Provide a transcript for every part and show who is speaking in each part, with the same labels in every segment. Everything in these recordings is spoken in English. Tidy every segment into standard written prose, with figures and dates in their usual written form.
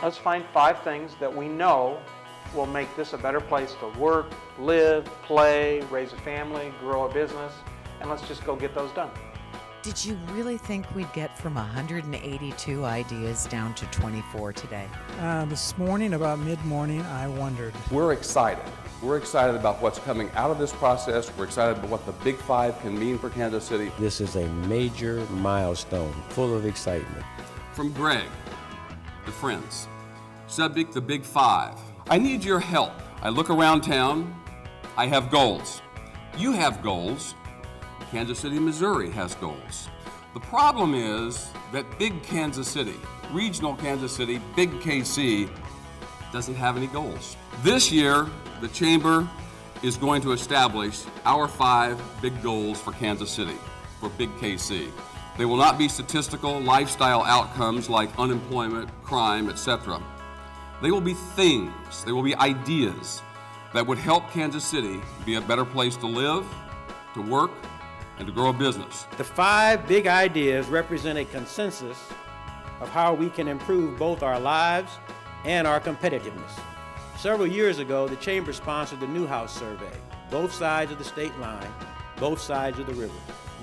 Speaker 1: Let's find 5 things that we know will make this a better place to work, live, play, raise a family, grow a business, and let's just go get those done.
Speaker 2: Did you really think we'd get from 182 ideas down to 24 today?
Speaker 3: This morning, about mid-morning, I wondered.
Speaker 4: We're excited. We're excited about what's coming out of this process. We're excited about what the Big 5 can mean for Kansas City.
Speaker 5: This is a major milestone, full of excitement.
Speaker 4: From Greg, to friends. Subject, the Big 5. I need your help. I look around town. I have goals. You have goals. Kansas City, Missouri has goals. The problem is that big Kansas City, regional Kansas City, big KC, doesn't have any goals. This year, the Chamber is going to establish our 5 big goals for Kansas City, for big KC. They will not be statistical lifestyle outcomes like unemployment, crime, etc. They will be things, they will be ideas that would help Kansas City be a better place to live, to work, and to grow a business.
Speaker 6: The 5 big ideas represent a consensus of how we can improve both our lives and our competitiveness. Several years ago, the Chamber sponsored the Newhouse Survey, both sides of the state line, both sides of the river.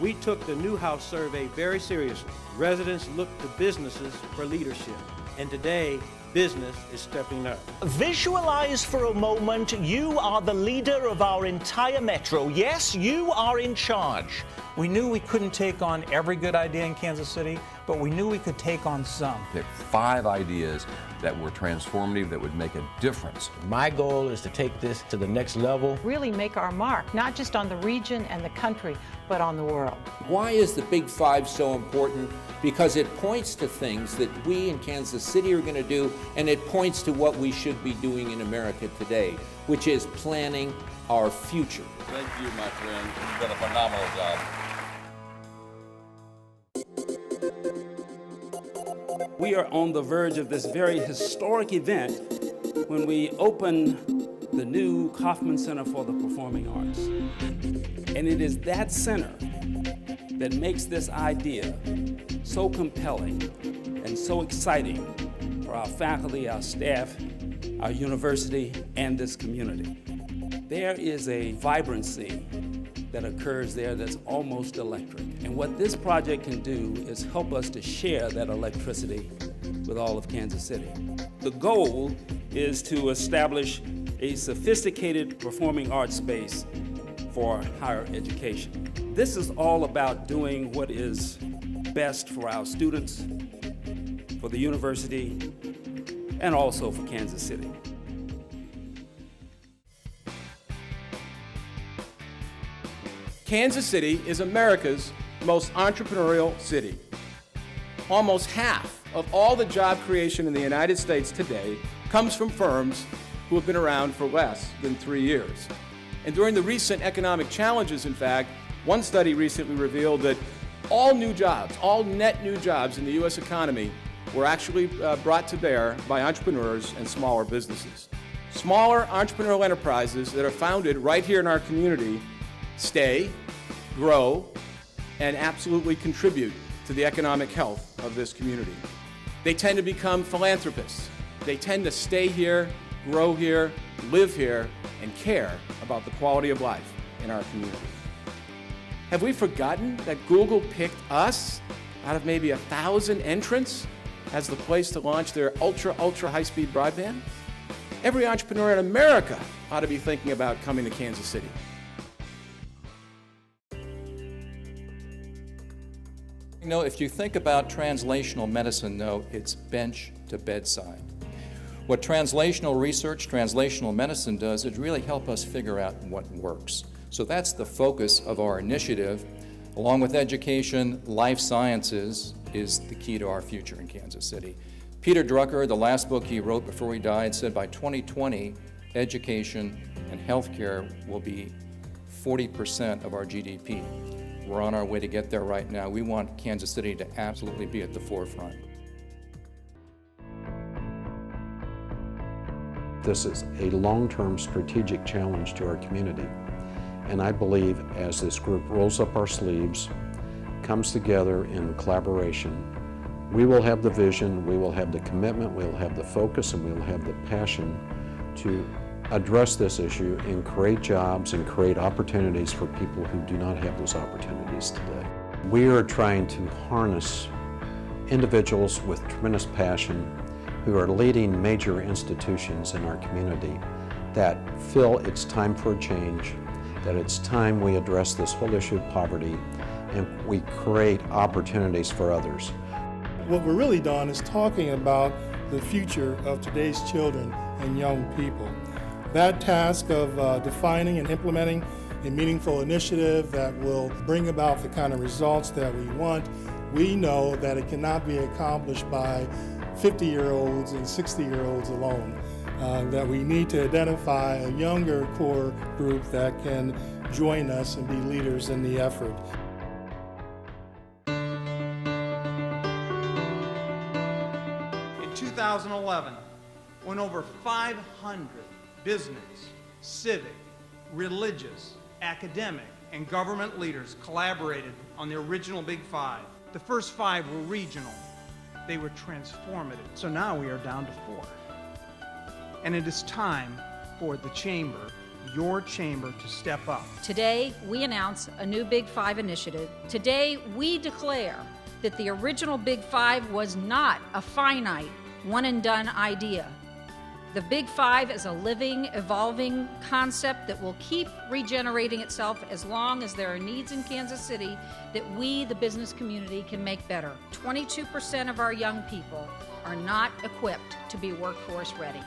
Speaker 6: We took the Newhouse Survey very seriously. Residents looked to businesses for leadership, and today, business is stepping up.
Speaker 7: Visualize for a moment you are the leader of our entire metro. Yes, you are in charge.
Speaker 3: We knew we couldn't take on every good idea in Kansas City, but we knew we could take on some.
Speaker 8: Pick 5 ideas that were transformative, that would make a difference.
Speaker 5: My goal is to take this to the next level.
Speaker 9: Really make our mark, not just on the region and the country, but on the world.
Speaker 10: Why is the Big 5 so important? Because it points to things that we in Kansas City are going to do, and it points to what we should be doing in America today, which is planning our future.
Speaker 4: Thank you, my friend. You've done a phenomenal job.
Speaker 11: We are on the verge of this very historic event when we open the new Kauffman Center for the Performing Arts. And it is that center that makes this idea so compelling and so exciting for our faculty, our staff, our university, and this community. There is a vibrancy that occurs there that's almost electric. And what this project can do is help us to share that electricity with all of Kansas City. The goal is to establish a sophisticated performing arts space for higher education. This is all about doing what is best for our students, for the university, and also for Kansas City.
Speaker 12: Kansas City is America's most entrepreneurial city. Almost half of all the job creation in the United States today comes from firms who have been around for less than 3 years. And during the recent economic challenges, in fact, one study recently revealed that all new jobs, all net new jobs in the U.S. economy were actually brought to bear by entrepreneurs and smaller businesses. Smaller entrepreneurial enterprises that are founded right here in our community stay, grow, and absolutely contribute to the economic health of this community. They tend to become philanthropists. They tend to stay here, grow here, live here, and care about the quality of life in our community. Have we forgotten that Google picked us out of maybe 1,000 entrants as the place to launch their ultra high-speed broadband? Every entrepreneur in America ought to be thinking about coming to Kansas City.
Speaker 13: You know, if you think about translational medicine, though, it's bench to bedside. What translational research, translational medicine does is really help us figure out what works. So that's the focus of our initiative. Along with education, life sciences is the key to our future in Kansas City. Peter Drucker, the last book he wrote before he died, said by 2020, education and healthcare will be 40% of our GDP. We're on our way to get there right now. We want Kansas City to absolutely be at the forefront.
Speaker 14: This is a long-term strategic challenge to our community. And I believe as this group rolls up our sleeves, comes together in collaboration, We will have the vision, we will have the commitment, we will have the focus, and we will have the passion to address this issue and create jobs and create opportunities for people who do not have those opportunities today. We are trying to harness individuals with tremendous passion who are leading major institutions in our community that feel it's time for a change, that it's time we address this whole issue of poverty and we create opportunities for others.
Speaker 15: What we're really doing is talking about the future of today's children and young people. That task of defining and implementing a meaningful initiative that will bring about the kind of results that we want, we know that it cannot be accomplished by 50-year-olds and 60-year-olds alone. That we need to identify a younger core group that can join us and be leaders in the effort.
Speaker 1: In 2011, when over 500 business, civic, religious, academic, and government leaders collaborated on the original Big Five, the first 5 were regional. They were transformative. So now we are down to 4. And it is time for the chamber, your chamber, to step up.
Speaker 16: Today, we announce a new Big Five initiative. Today, we declare that the original Big Five was not a finite, one-and-done idea. The Big Five is a living, evolving concept that will keep regenerating itself as long as there are needs in Kansas City that we, the business community, can make better. 22% of our young people are not equipped to be workforce ready.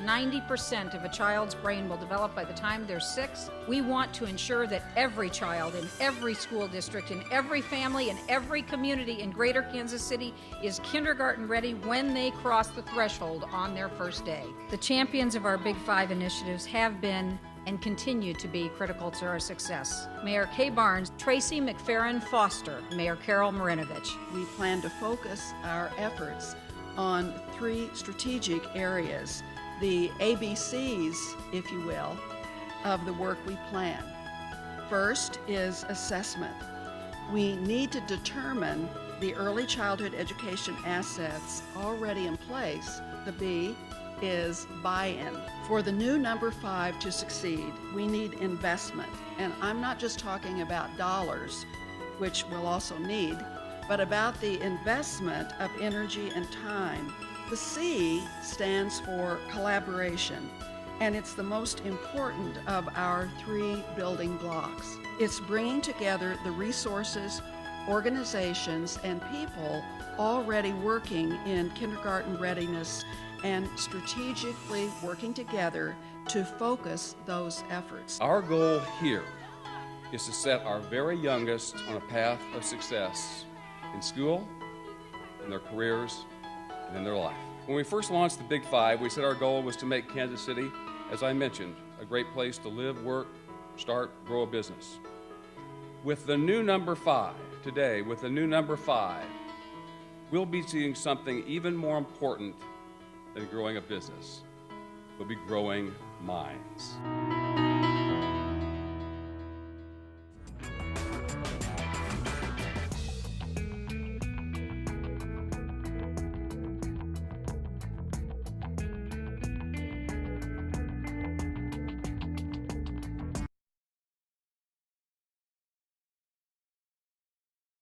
Speaker 16: 90% of a child's brain will develop by the time they're 6. We want to ensure that every child in every school district, in every family, in every community in Greater Kansas City is kindergarten ready when they cross the threshold on their first day. The champions of our Big Five initiatives have been and continue to be critical to our success. Mayor Kay Barnes, Tracy McFerrin Foster, Mayor Carol Marinovich.
Speaker 17: We plan to focus our efforts on 3 strategic areas, the ABCs, if you will, of the work we plan. First is assessment. We need to determine the early childhood education assets already in place. The B is buy-in. For the new number 5 to succeed, we need investment. And I'm not just talking about dollars, which we'll also need, but about the investment of energy and time. The C stands for collaboration, and it's the most important of our 3 building blocks. It's bringing together the resources, organizations, and people already working in kindergarten readiness and strategically working together to focus those efforts.
Speaker 8: Our goal here is to set our very youngest on a path of success in school, in their careers, and in their life. When we first launched the Big Five, we said our goal was to make Kansas City, as I mentioned, a great place to live, work, start, grow a business. With the new number 5 today, with the new number 5, we'll be seeing something even more important than growing a business. We'll be growing minds.